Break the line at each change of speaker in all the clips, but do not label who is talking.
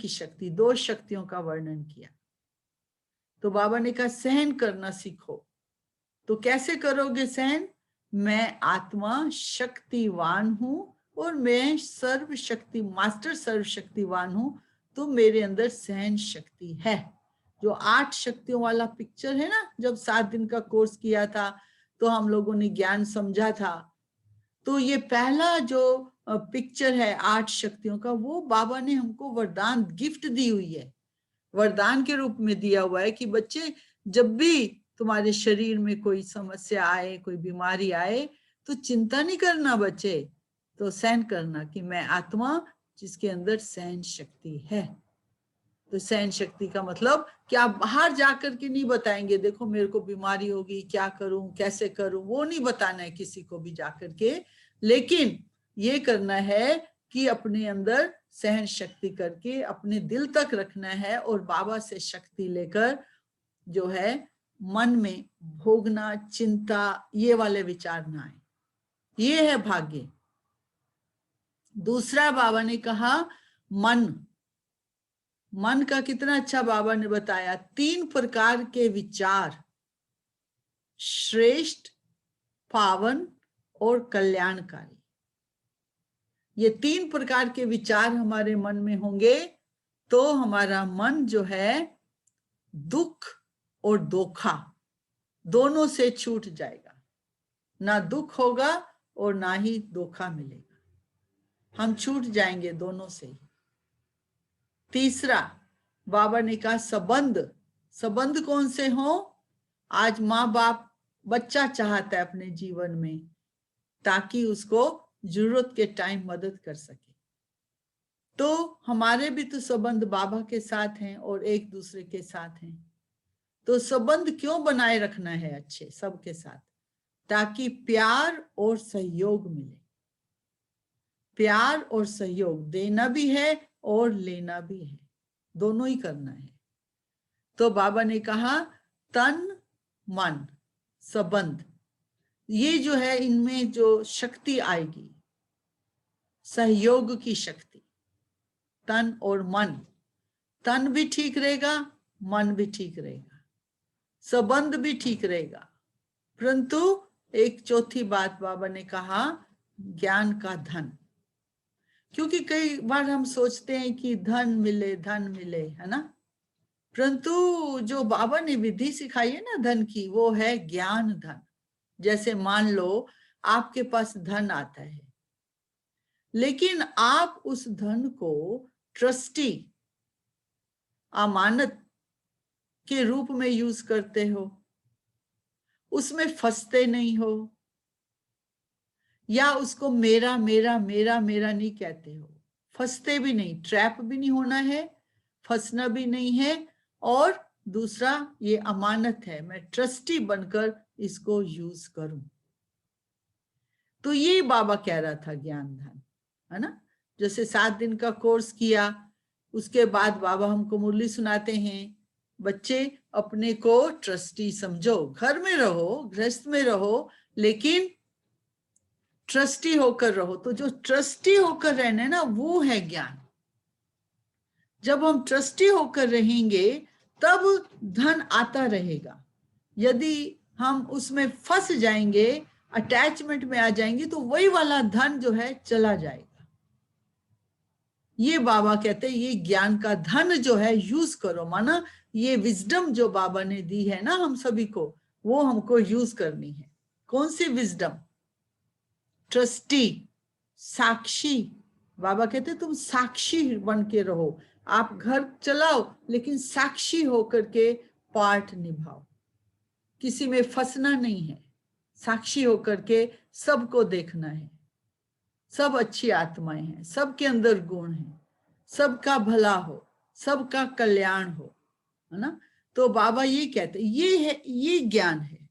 की शक्ति, 2 शक्तियों का वर्णन किया। तो बाबा ने कहा सहन करना सीखो। तो कैसे करोगे सहन? मैं आत्मा शक्तिवान हूं और मैं सर्वशक्ति मास्टर सर्वशक्तिवान हूं, तो मेरे अंदर सहन शक्ति है। जो 8 शक्तियों वाला पिक्चर है ना, जब 7 दिन का कोर्स किया था तो हम लोगों ने ज्ञान समझा था, तो ये पहला जो पिक्चर है 8 शक्तियों का, वो बाबा ने हमको वरदान गिफ्ट दी हुई है, वरदान के रूप में दिया हुआ है कि बच्चे जब भी तुम्हारे शरीर में कोई समस्या आए, कोई बीमारी आए, तो चिंता नहीं करना बच्चे, तो सहन करना कि मैं आत्मा जिसके अंदर सहन शक्ति है। तो सहन शक्ति का मतलब कि आप बाहर जाकर के नहीं बताएंगे देखो मेरे को बीमारी होगी, क्या करूं, कैसे करूं, वो नहीं बताना है किसी को भी जाकर के, लेकिन ये करना है कि अपने अंदर सहन शक्ति करके अपने दिल तक रखना है और बाबा से शक्ति लेकर जो है मन में भोगना, चिंता, ये वाले विचार ना आए। ये है भाग्य। दूसरा बाबा ने कहा मन। मन का कितना अच्छा बाबा ने बताया, 3 प्रकार के विचार, श्रेष्ठ, पावन और कल्याणकारी। ये 3 प्रकार के विचार हमारे मन में होंगे तो हमारा मन जो है दुख और धोखा दोनों से छूट जाएगा, ना दुख होगा और ना ही धोखा मिलेगा, हम छूट जाएंगे दोनों से ही। तीसरा बाबा ने कहा संबंध। संबंध कौन से हो? आज माँ बाप बच्चा चाहता है अपने जीवन में ताकि उसको जरूरत के टाइम मदद कर सके, तो हमारे भी तो संबंध बाबा के साथ हैं और एक दूसरे के साथ हैं। तो संबंध क्यों बनाए रखना है अच्छे सबके साथ? ताकि प्यार और सहयोग मिले। प्यार और सहयोग देना भी है और लेना भी है, दोनों ही करना है। तो बाबा ने कहा तन मन संबंध, ये जो है इनमें जो शक्ति आएगी, सहयोग की शक्ति, तन और मन, तन भी ठीक रहेगा, मन भी ठीक रहेगा, संबंध भी ठीक रहेगा। परंतु एक चौथी बात बाबा ने कहा ज्ञान का धन। क्योंकि कई बार हम सोचते हैं कि धन मिले, है ना, परंतु जो बाबा ने विधि सिखाई है ना धन की, वो है ज्ञान धन। जैसे मान लो आपके पास धन आता है, लेकिन आप उस धन को ट्रस्टी, अमानत के रूप में यूज करते हो, उसमें फंसते नहीं हो, या उसको मेरा मेरा मेरा मेरा नहीं कहते हो, फंसते भी नहीं, ट्रैप भी नहीं होना है, फंसना भी नहीं है, और दूसरा ये अमानत है, मैं ट्रस्टी बनकर इसको यूज करूं। तो ये बाबा कह रहा था ज्ञान धन, है ना। जैसे 7 दिन का कोर्स किया, उसके बाद बाबा हमको मुरली सुनाते हैं, बच्चे अपने को ट्रस्टी समझो, घर में रहो, गृहस्थ में रहो, लेकिन ट्रस्टी होकर रहो। तो जो ट्रस्टी होकर रहना है ना, वो है ज्ञान। जब हम ट्रस्टी होकर रहेंगे तब धन आता रहेगा। यदि हम उसमें फंस जाएंगे, अटैचमेंट में आ जाएंगे, तो वही वाला धन जो है चला जाएगा। ये बाबा कहते हैं ये ज्ञान का धन जो है यूज करो, माना ये विजडम जो बाबा ने दी है ना हम सभी को, वो हमको यूज करनी है। कौन सी विजडम? ट्रस्टी, साक्षी। बाबा कहते तुम साक्षी बन के रहो, आप घर चलाओ लेकिन साक्षी होकर के पार्ट निभाओ, किसी में फंसना नहीं है, साक्षी होकर के सबको देखना है। सब अच्छी आत्माएं हैं, सबके अंदर गुण है, सबका भला हो, सबका कल्याण हो, है ना। तो बाबा ये कहते ये है, ये ज्ञान है।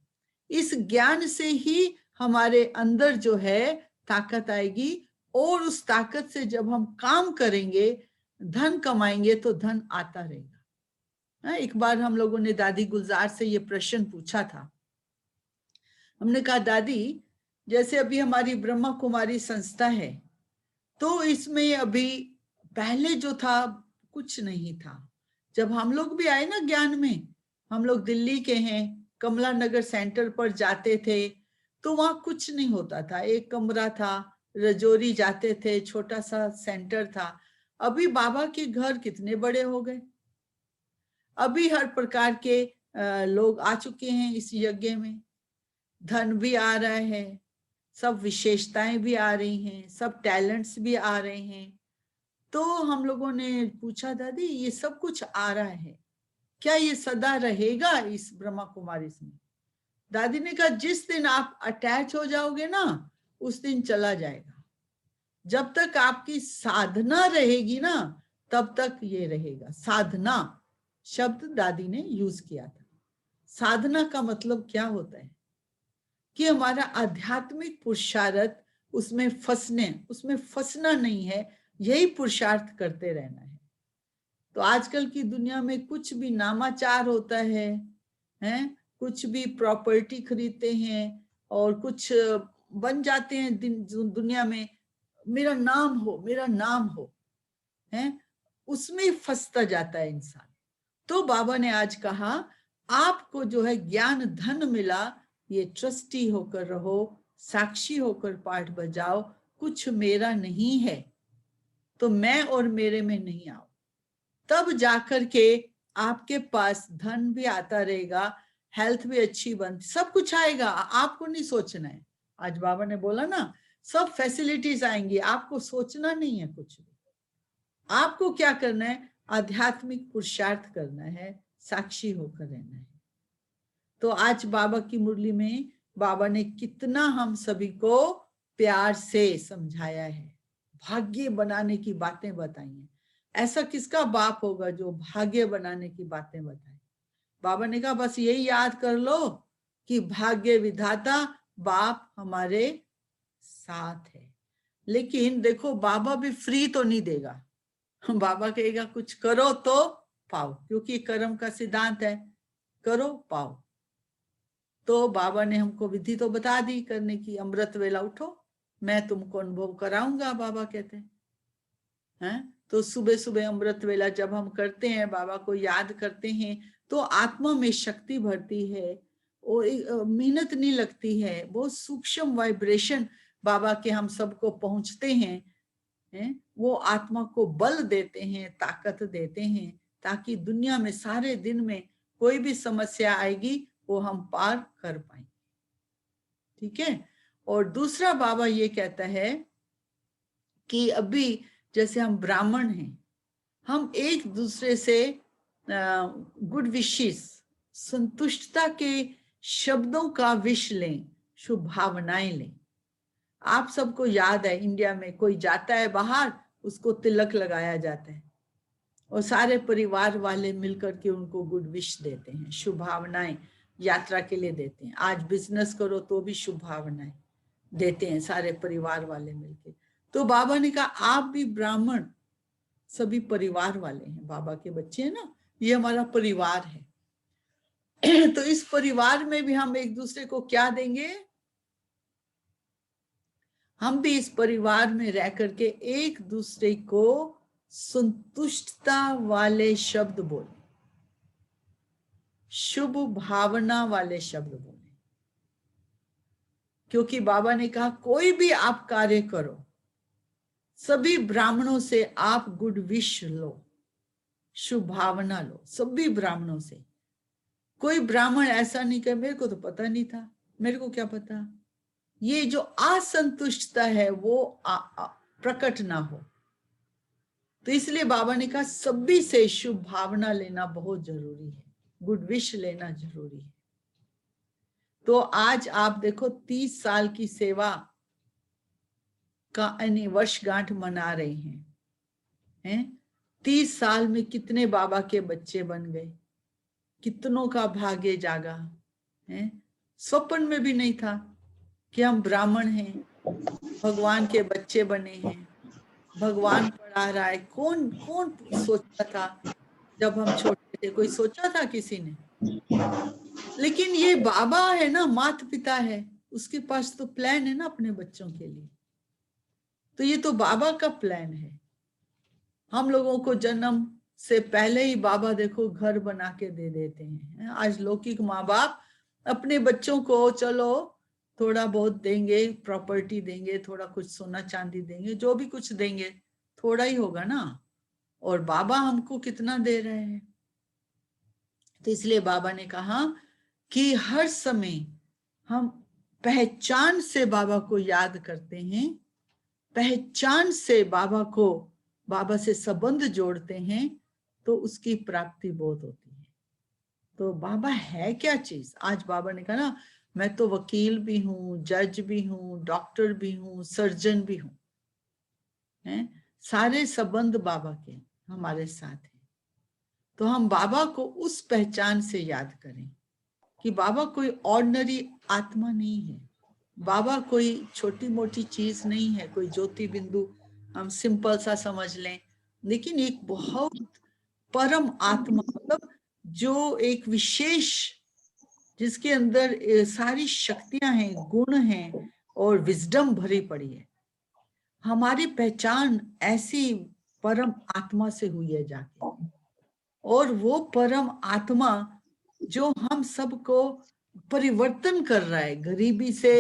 इस ज्ञान से ही हमारे अंदर जो है ताकत आएगी, और उस ताकत से जब हम काम करेंगे, धन कमाएंगे, तो धन आता रहेगा। एक बार हम लोगों ने दादी गुलजार से ये प्रश्न पूछा था। हमने कहा दादी, जैसे अभी हमारी ब्रह्मा कुमारी संस्था है, तो इसमें अभी पहले जो था कुछ नहीं था। जब हम लोग भी आए ना ज्ञान में, हम लोग दिल्ली के हैं, कमला नगर सेंटर पर जाते थे तो वहां कुछ नहीं होता था, एक कमरा था, रजौरी जाते थे, छोटा सा सेंटर था। अभी बाबा के घर कितने बड़े हो गए, अभी हर प्रकार के लोग आ चुके हैं इस यज्ञ में, धन भी आ रहा है, सब विशेषताएं भी आ रही हैं, सब टैलेंट्स भी आ रहे हैं। तो हम लोगों ने पूछा, दादी ये सब कुछ आ रहा है, क्या ये सदा रहेगा इस ब्रह्मा कुमारी में? दादी ने कहा, जिस दिन आप अटैच हो जाओगे ना उस दिन चला जाएगा। जब तक आपकी साधना रहेगी ना तब तक ये रहेगा। साधना शब्द दादी ने यूज किया था। साधना का मतलब क्या होता है कि हमारा आध्यात्मिक पुरुषार्थ, उसमें फंसना नहीं है, यही पुरुषार्थ करते रहना है। तो आजकल की दुनिया में कुछ भी नामाचार होता है, कुछ भी प्रॉपर्टी खरीदते हैं और कुछ बन जाते हैं दुनिया में, मेरा नाम हो, मेरा नाम हो, उसमें फंसता जाता है इंसान। तो बाबा ने आज कहा, आपको जो है ज्ञान धन मिला, ये ट्रस्टी होकर रहो, साक्षी होकर पाठ बजाओ, कुछ मेरा नहीं है तो मैं और मेरे में नहीं आओ, तब जाकर के आपके पास धन भी आता रहेगा, हेल्थ भी अच्छी बनती, सब कुछ आएगा, आपको नहीं सोचना है। आज बाबा ने बोला ना, सब फैसिलिटीज आएंगी, आपको सोचना नहीं है कुछ भी। आपको क्या करना है? आध्यात्मिक पुरुषार्थ करना है, साक्षी होकर रहना है। तो आज बाबा की मुरली में बाबा ने कितना हम सभी को प्यार से समझाया है, भाग्य बनाने की बातें बताई हैं। ऐसा किसका बाप होगा जो भाग्य बनाने की बातें बताए? बाबा ने कहा बस यही याद कर लो कि भाग्य विधाता बाप हमारे साथ है। लेकिन देखो, बाबा भी फ्री तो नहीं देगा, बाबा कहेगा कुछ करो तो पाओ, क्योंकि कर्म का सिद्धांत है, करो पाओ। तो बाबा ने हमको विधि तो बता दी करने की, अमृत वेला उठो, मैं तुमको अनुभव कराऊंगा, बाबा कहते हैं। तो सुबह सुबह अमृत वेला जब हम करते हैं, बाबा को याद करते हैं, तो आत्मा में शक्ति भरती है, वो मेहनत नहीं लगती है, बहुत सूक्ष्म वाइब्रेशन बाबा के हम सबको पहुंचते हैं, वो आत्मा को बल देते हैं, ताकत देते हैं, ताकि दुनिया में सारे दिन में कोई भी समस्या आएगी वो हम पार कर पाएंगे। ठीक है। और दूसरा बाबा ये कहता है कि अभी जैसे हम ब्राह्मण हैं, हम एक दूसरे से गुड विशेस, संतुष्टता के शब्दों का विश लें, शुभ भावनाएं लें। आप सबको याद है, इंडिया में कोई जाता है बाहर, उसको तिलक लगाया जाता है और सारे परिवार वाले मिलकर के उनको गुड विश देते हैं, शुभ भावनाएं यात्रा के लिए देते हैं। आज बिजनेस करो तो भी शुभ भावनाएं देते हैं सारे परिवार वाले मिलकर। तो बाबा ने कहा, आप भी ब्राह्मण सभी परिवार वाले हैं, बाबा के बच्चे हैं ना, ये हमारा परिवार है। तो इस परिवार में भी हम एक दूसरे को क्या देंगे? हम भी इस परिवार में रह करके एक दूसरे को संतुष्टता वाले शब्द बोले, शुभ भावना वाले शब्द बोले। क्योंकि बाबा ने कहा, कोई भी आप कार्य करो, सभी ब्राह्मणों से आप गुड विश लो, शुभ भावना लो, सभी ब्राह्मणों से। कोई ब्राह्मण ऐसा नहीं कहे, मेरे को तो पता नहीं था, मेरे को क्या पता। ये जो असंतुष्टता है वो प्रकट ना हो। तो इसलिए बाबा ने कहा, सभी से शुभ भावना लेना बहुत जरूरी है, गुड विश लेना जरूरी है। तो आज आप देखो, 30 साल की सेवा का वर्षगांठ मना रहे हैं। 30 साल में कितने बाबा के बच्चे बन गए, कितनों का भाग्य जागा है। स्वप्न में भी नहीं था कि हम ब्राह्मण हैं, भगवान के बच्चे बने हैं, भगवान पढ़ा रहा है। कौन कौन सोचता था जब हम छोटे थे? कोई सोचा था किसी ने? लेकिन ये बाबा है ना, माता पिता है, उसके पास तो प्लान है ना अपने बच्चों के लिए। तो ये तो बाबा का प्लान है। हम लोगों को जन्म से पहले ही बाबा देखो घर बना के दे देते हैं। आज लौकिक माँ बाप अपने बच्चों को चलो थोड़ा बहुत देंगे, प्रॉपर्टी देंगे, थोड़ा कुछ सोना चांदी देंगे, जो भी कुछ देंगे थोड़ा ही होगा ना, और बाबा हमको कितना दे रहे हैं। तो इसलिए बाबा ने कहा कि हर समय हम पहचान से बाबा को याद करते हैं, पहचान से बाबा से संबंध जोड़ते हैं, तो उसकी प्राप्ति बहुत होती है। तो बाबा है क्या चीज? आज बाबा ने कहा ना, मैं तो वकील भी हूँ, जज भी हूँ, डॉक्टर भी हूँ, सर्जन भी हूँ, हैं? सारे संबंध बाबा के हमारे साथ हैं। तो हम बाबा को उस पहचान से याद करें कि बाबा कोई ऑर्डिनरी आत्मा नहीं है, बाबा कोई छोटी मोटी चीज नहीं है, कोई ज्योति बिंदु हम सिंपल सा समझ लें, लेकिन एक बहुत परम आत्मा, मतलब जो एक विशेष, जिसके अंदर सारी शक्तियां हैं, गुण हैं और विजडम भरी पड़ी है। हमारी पहचान ऐसी परम आत्मा से हुई है जाके, और वो परम आत्मा जो हम सबको परिवर्तन कर रहा है, गरीबी से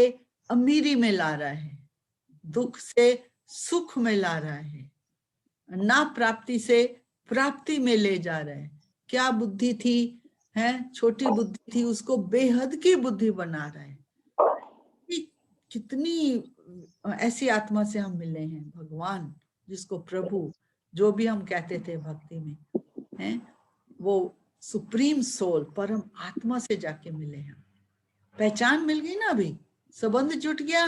अमीरी में ला रहा है, दुख से सुख में ला रहा है, ना प्राप्ति से प्राप्ति में ले जा रहा है। क्या बुद्धि थी, है छोटी बुद्धि थी, उसको बेहद की बुद्धि बना रहा है। कितनी ऐसी आत्मा से हम मिले हैं, भगवान जिसको प्रभु जो भी हम कहते थे भक्ति में, हैं वो सुप्रीम सोल परम आत्मा से जाके मिले हैं। पहचान मिल गई ना, अभी संबंध जुट गया,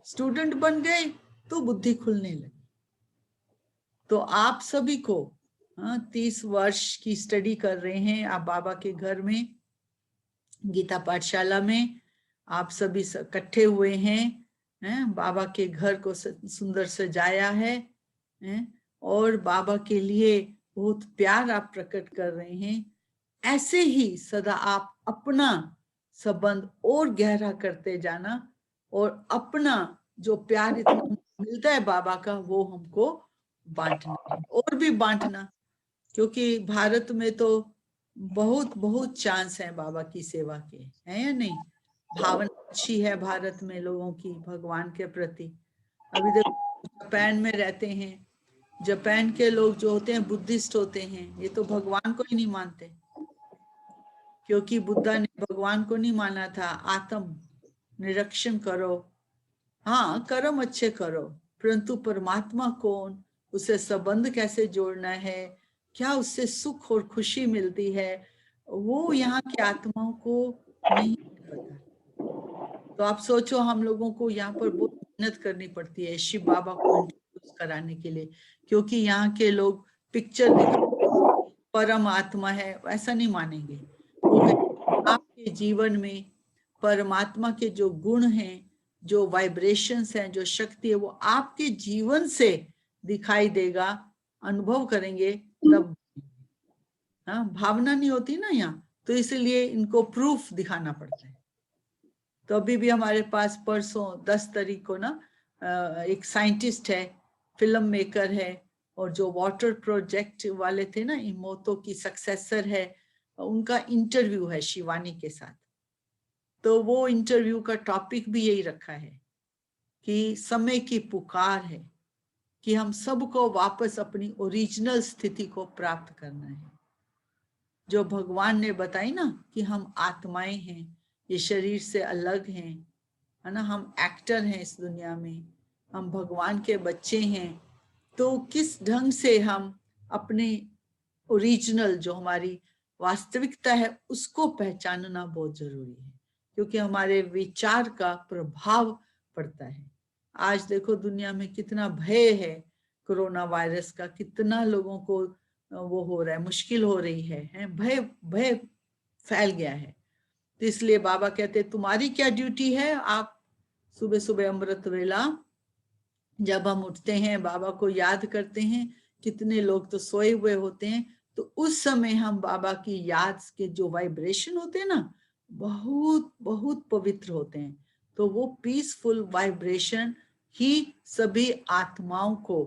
स्टूडेंट बन गए, तो बुद्धि खुलने लगी। तो आप सभी को 30 वर्ष की स्टडी कर रहे हैं आप बाबा के घर में, गीता पाठशाला में आप सभी इकट्ठे हुए हैं, बाबा के घर को सुंदर सजाया है, और बाबा के लिए बहुत प्यार आप प्रकट कर रहे हैं। ऐसे ही सदा आप अपना संबंध और गहरा करते जाना, और अपना जो प्यार इतना मिलता है बाबा का, वो हमको बांटना है, और भी बांटना, क्योंकि भारत में तो बहुत बहुत चांस है बाबा की सेवा के, है या नहीं? भावना अच्छी है भारत में लोगों की भगवान के प्रति। अभी देखो जापान में रहते हैं, जापान के लोग जो होते हैं बुद्धिस्ट होते हैं, ये तो भगवान को ही नहीं मानते, क्योंकि बुद्धा ने भगवान को नहीं माना था। आत्म निरीक्षण करो, हाँ कर्म अच्छे करो, परंतु परमात्मा कौन, उससे संबंध कैसे जोड़ना है, क्या उससे सुख और खुशी मिलती है, वो यहाँ की आत्माओं को नहीं पता। तो आप सोचो हम लोगों को यहाँ पर बहुत मेहनत करनी पड़ती है शिव बाबा को इंट्रोड्यूस कराने के लिए, क्योंकि यहाँ के लोग पिक्चर दिखा परम आत्मा है ऐसा नहीं मानेंगे। वो आपके जीवन में परमात्मा के जो गुण हैं, जो वाइब्रेशंस हैं, जो शक्ति है, वो आपके जीवन से दिखाई देगा, अनुभव करेंगे तब। हाँ भावना नहीं होती ना यहाँ, तो इसलिए इनको प्रूफ दिखाना पड़ता है। तो अभी भी हमारे पास परसों 10 तारीख को ना एक साइंटिस्ट है, फिल्म मेकर है, और जो वाटर प्रोजेक्ट वाले थे ना, इमोतो की सक्सेसर है, उनका इंटरव्यू है शिवानी के साथ। तो वो इंटरव्यू का टॉपिक भी यही रखा है कि समय की पुकार है कि हम सबको वापस अपनी ओरिजिनल स्थिति को प्राप्त करना है, जो भगवान ने बताई ना कि हम आत्माएं हैं, ये शरीर से अलग हैं, है ना, हम एक्टर हैं इस दुनिया में, हम भगवान के बच्चे हैं। तो किस ढंग से हम अपने ओरिजिनल जो हमारी वास्तविकता है उसको पहचानना बहुत जरूरी है, क्योंकि हमारे विचार का प्रभाव पड़ता है। आज देखो दुनिया में कितना भय है, कोरोना वायरस का कितना लोगों को वो हो रहा है, मुश्किल हो रही है, भय भय फैल गया है। तो इसलिए बाबा कहते तुम्हारी क्या ड्यूटी है, आप सुबह सुबह अमृत वेला जब हम उठते हैं बाबा को याद करते हैं, कितने लोग तो सोए हुए होते हैं, तो उस समय हम बाबा की याद के जो वाइब्रेशन होते हैं ना, बहुत बहुत पवित्र होते हैं। तो वो पीसफुल वाइब्रेशन ही सभी आत्माओं को,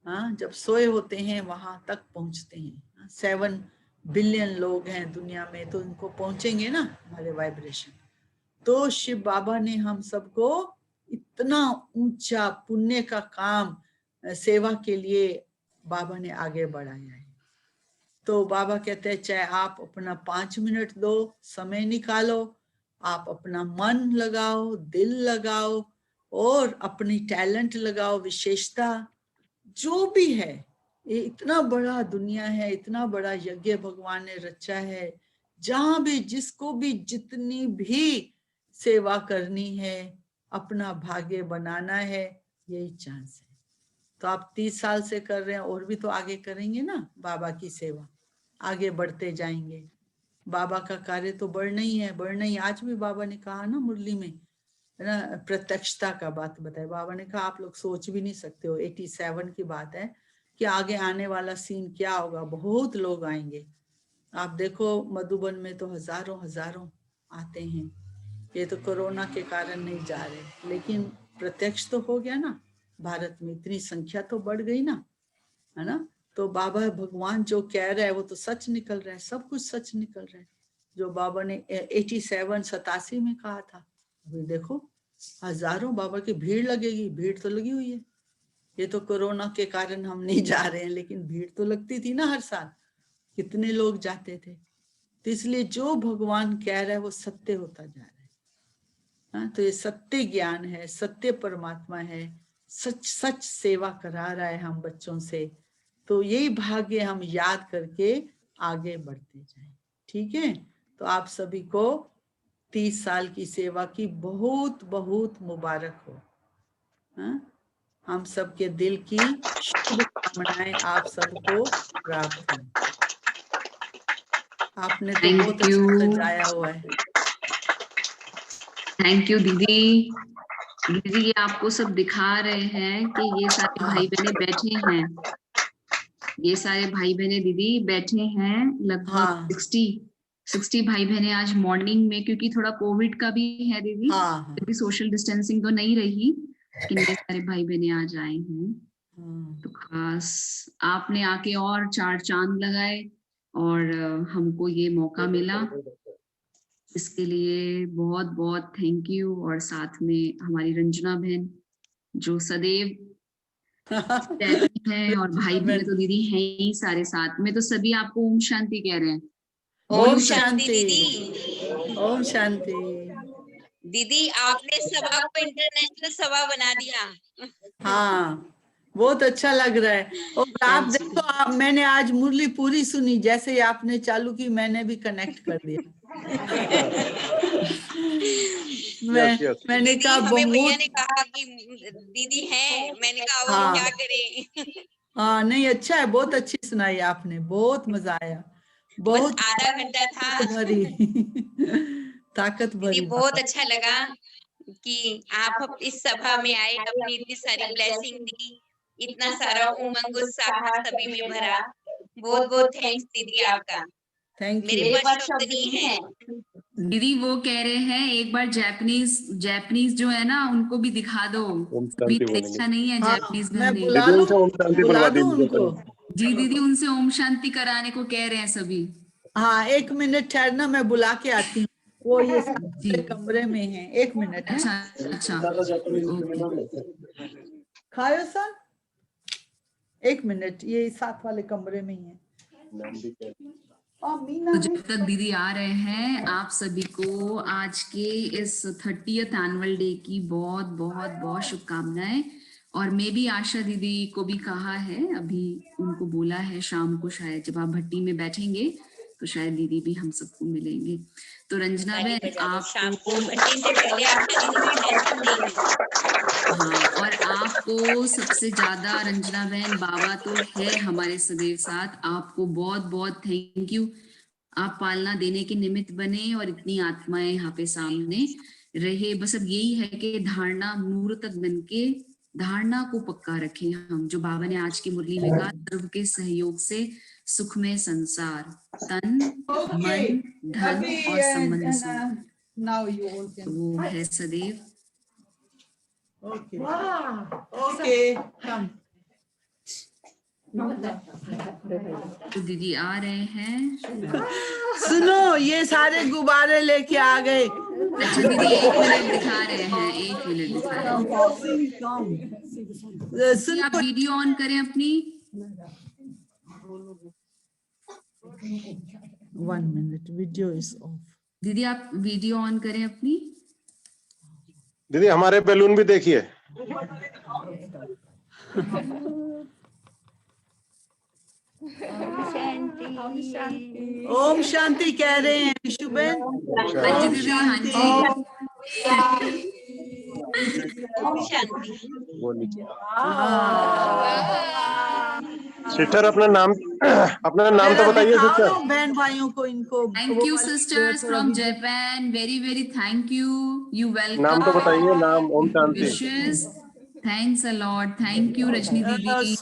हाँ जब सोए होते हैं वहां तक पहुंचते हैं। 7 बिलियन लोग हैं दुनिया में, तो इनको पहुंचेंगे ना हमारे वाइब्रेशन। तो शिव बाबा ने हम सबको इतना ऊंचा पुण्य का काम सेवा के लिए बाबा ने आगे बढ़ाया है। तो बाबा कहते हैं चाहे आप अपना 5 मिनट दो, समय निकालो, आप अपना मन लगाओ, दिल लगाओ और अपनी टैलेंट लगाओ, विशेषता जो भी है। ये इतना बड़ा दुनिया है, इतना बड़ा यज्ञ भगवान ने रचा है, जहां भी जिसको भी जितनी भी सेवा करनी है, अपना भाग्य बनाना है, यही चांस है। तो आप 30 साल से कर रहे हैं, और भी तो आगे करेंगे ना बाबा की सेवा, आगे बढ़ते जाएंगे। बाबा का कार्य तो बढ़ना ही है, बढ़ना ही। आज भी बाबा ने कहा ना मुरली में, है ना, प्रत्यक्षता का बात बताए बाबा ने। कहा आप लोग सोच भी नहीं सकते हो, 87 की बात है कि आगे आने वाला सीन क्या होगा। बहुत लोग आएंगे, आप देखो मधुबन में तो हजारों हजारों आते हैं। ये तो कोरोना के कारण नहीं जा रहे, लेकिन प्रत्यक्ष तो हो गया ना, भारत में इतनी संख्या तो बढ़ गई ना, है ना। तो बाबा भगवान जो कह रहा है वो तो सच निकल रहा है, सब कुछ सच निकल रहा है। जो बाबा ने 87 में कहा था, अभी देखो हजारों बाबा की भीड़ लगेगी, भीड़ तो लगी हुई है। ये तो कोरोना के कारण हम नहीं जा रहे हैं, लेकिन भीड़ तो लगती थी ना हर साल, कितने लोग जाते थे। तो इसलिए जो भगवान कह रहा है वो सत्य होता जा रहा है। हाँ, तो ये सत्य ज्ञान है, सत्य परमात्मा है, सच सच सेवा करा रहा है हम बच्चों से। तो यही भाग्य हम याद करके आगे बढ़ते जाएं। ठीक है, तो आप सभी को 30 साल की सेवा की बहुत बहुत मुबारक हो। हाँ? हम सबके दिल की शुभकामनाएं आप सबको प्राप्त हो। आपने तो बहुत
थैंक यू,
अच्छा सजाया हुआ है।
थैंक यू दीदी। दीदी ये आपको सब दिखा रहे हैं कि ये सारे भाई बहने बैठे हैं, ये सारे भाई बहने दीदी बैठे हैं, लगभग 60 भाई बहने आज मॉर्निंग में, क्योंकि थोड़ा कोविड का भी है दीदी, क्योंकि सोशल डिस्टेंसिंग तो नहीं रही, लेकिन ये सारे भाई बहने आज आए हैं। तो खास आपने आके और 4 चांद लगाए और हमको ये मौका मिला, इसके लिए बहुत बहुत थैंक यू। और साथ में हमारी रंजना बहन जो सदैव है, और भाई बहन तो दीदी हैं ही सारे साथ में, तो सभी आपको ओम शांति कह रहे हैं।
ओम शांति दीदी, ओम शांति
दीदी। आपने सभा को इंटरनेशनल सभा बना दिया।
हाँ, बहुत अच्छा लग रहा है। और आप देखो, मैंने आज मुरली पूरी सुनी, जैसे ही आपने चालू की मैंने भी कनेक्ट कर दिया। मैंने कहा
हमें भैया ने
बहुत,
कहा कि दीदी हैं, मैंने कहा अब हम क्या करें।
हाँ नहीं अच्छा है, बहुत अच्छी सुनाई आपने, बहुत मजा आया, बहुत
बस आधा घंटा था
भरी ताकत भरी।
दीदी बहुत अच्छा लगा कि आप इस सभा में आए, अपनी इतनी सारी ब्लेसिंग दी, इतना सारा उमंग उत्साह सभी में भरा। बहुत बहुत थैंक्स दीदी आपका।
Thank you.
मेरे पास शब्द नहीं है।
दीदी वो कह रहे हैं एक बार जापानीज जो है ना उनको भी दिखा दो, अभी देखा नहीं है जापानीज
मैं
बहने।
बुला दूं उनको।
जी दीदी उनसे ओम शांति कराने को कह रहे हैं सभी।
हाँ 1 मिनट ठहरना, मैं बुला के आती हूँ, वो ये सारे कमरे में है। 1 मिनट है।
अच्छा अच्छा ओके।
खायो सर, 1 मिनट, ये साथ वाले कमरे में ही है।
तो जब तक दीदी आ रहे हैं, आप सभी को आज के इस 30th एनुअल डे की बहुत बहुत बहुत शुभकामनाएं। और मैं भी आशा दीदी को भी कहा है, अभी उनको बोला है शाम को शायद जब आप भट्टी में बैठेंगे तो शायद दीदी भी हम सबको मिलेंगे। तो रंजना बहन आपको
भट्टी से पहले आशा दीदी भी टेंशन नहीं है।
हाँ, और आपको सबसे ज्यादा रंजना बहन बाबा तो है हमारे सदैव साथ, आपको बहुत बहुत थैंक यू। आप पालना देने के निमित्त बने और इतनी आत्माएं यहाँ पे सामने रहे। बस अब यही है कि धारणा मूर्त बन के धारणा को पक्का रखें हम, जो बाबा ने आज की मुरली में कहा, सर्व के सहयोग से सुखमय संसार, तन मन धन और संबंध से, वो है सदैव।
ओके, कम।
तो दीदी आ रहे हैं।
सुनो, ये सारे गुब्बारे लेके आ गए।
अच्छा दीदी 1 मिनट दिखा रहे हैं, 1 मिनट दिखा रहे हैं। दीदी
सुनो,
आप वीडियो ऑन करें अपनी।
1 minute, वीडियो इज ऑफ।
दीदी आप वीडियो ऑन करें अपनी।
दीदी हमारे बैलून भी देखिए।
ओम शांति कह रहे हैं विशुबेन।
हाँ जी दीदी, हाँ जी।
ओम शांति।
सिस्टर अपना नाम तो बताइए
दिखाओ
सिस्टर।
ना बहन भाइयों को, इनको।
Thank you sisters from Japan, very very thank you. You welcome.
नाम तो बताइए, नाम। ओम शांति।
Wishes, thanks a lot, thank you Rajni दीदी।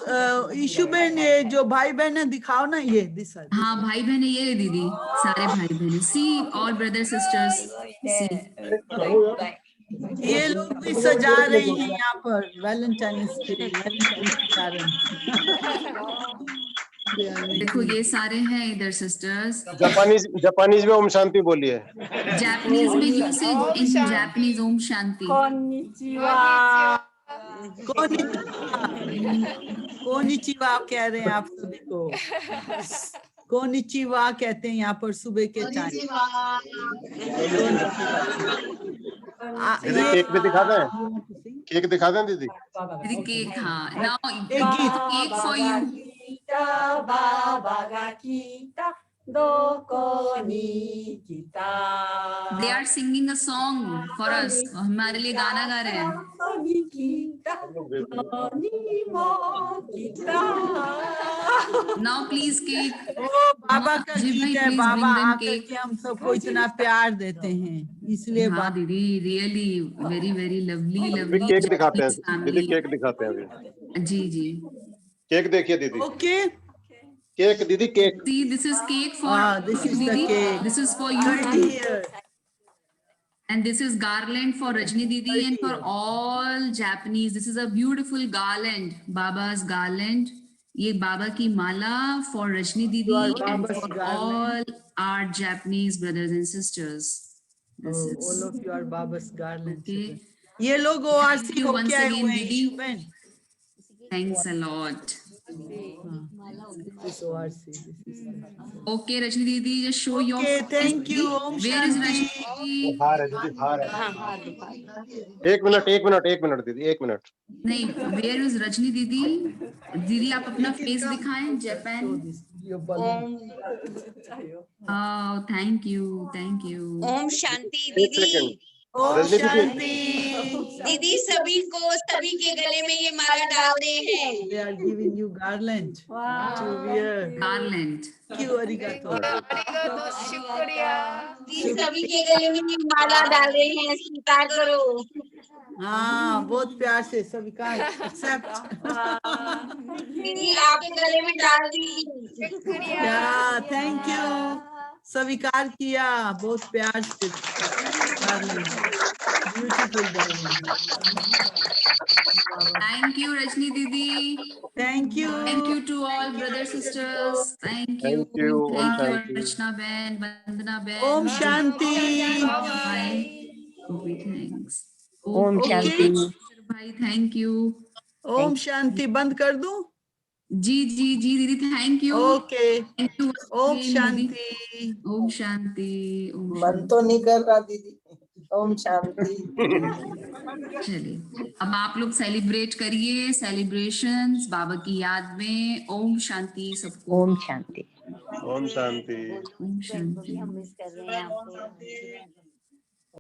ईशुबेन, ये जो भाई बहन है दिखाओ ना, ये दिस।
हाँ भाई बहन ये रहे दीदी, सारे भाई बहन। सी ऑल ब्रदर सिस्टर्स, सी।
ये लोग भी सजा रहे हैं यहाँ पर वैलेंटाइंस के कारण।
देखो ये सारे हैं इधर सिस्टर्स।
जापानीज में ओम शांति बोलिए।
जापानीज में यू से इन जापानीज ओम शांति।
कोनिचिवा आप कह रहे हैं आप सभी को। कोनिचिवा कहते हैं यहाँ पर सुबह के टाइम।
दीदी केक भी दिखा दें, केक दिखा दें दीदी।
दीदी केक, हाँ नाउ
एक गीत।
Cake for you. They are singing a song for us. हमारे लिए गाना गा रहे हैं। Now please cake.
बाबा का
जी
गीत
भाई,
है।
please
बाबा
bring them
आकर
cake.
के हम सबको इतना प्यार देते हैं, इसलिए
हाँ दीदी, रियली वेरी वेरी लवली
अभी
लवली
केक दिखाते हैं दीदी,
फैमिली।
केक दिखाते हैं अभी।
जी जी।
केक देखिए दीदी।
ओके।
केक दीदी, cake.
See, this is cake for
this is the
Didi.
cake.
This is for you.
30 years.
And this is garland for Rajni Didi and for all Japanese. This is a beautiful garland, Baba's garland. ये बाबा की माला for Rajni Didi and
Baba's
for
garland.
all our Japanese brothers and sisters. This is
All of you are Baba's garland.
okay.
ये लोग
Thank
ORC
you
हो
once
क्या
again,
हुए हैं
Didi.
ईशुबेन?
Thanks a lot.
This ORC.
Okay, Rajni Didi, just show your.
Okay, thank you. Om
Where is
Shanti.
Rajni Didi?
हार है दीदी, हार है। एक मिनट दीदी, 1 मिनट।
नहीं, वेयर इज रजनी दीदी? दीदी आप अपना फेस दिखाएं, Japan. Thank you, thank you.
ओम शांति
एक
दीदी।
सेकंड।
ओम
रजनी दीदी,
शांति।
दीदी सभी के गले में ये माला डाल रहे हैं।
They are giving you garland to wear.
Garland.
Thank you, arigato.
दीदी सभी के गले में ये माला डाल रहे हैं, स्वीकार करो।
हाँ, बहुत प्यार से स्वीकार, एक्सेप्ट।
दीदी आपके गले में डाल दीजिए।
या थैंक यू, स्वीकार किया बहुत प्यार से। ब्यूटीफुल।
थैंक यू रजनी दीदी।
Thank you.
Thank you to all brother sisters. Thank you,
Thank you, Om
thank you
Shanti.
Archana बहन, वंदना बहन।
ओम शांति।
थैंक्स।
ओम शांति।
भाई थैंक यू।
ओम शांति बंद कर दूं?
जी जी जी दीदी, thank you.
Okay.
Thank you.
ओम शांति।
ओम शांति। ओम
मन तो नहीं कर रहा दीदी। ओम शांति।
चलिए अब आप लोग सेलिब्रेट करिए, सेलिब्रेशंस बाबा की याद में। ओम शांति सबको।
ओम शांति।
ओम शांति।
ओम शांति।
मिस कर रहे हैं आपको।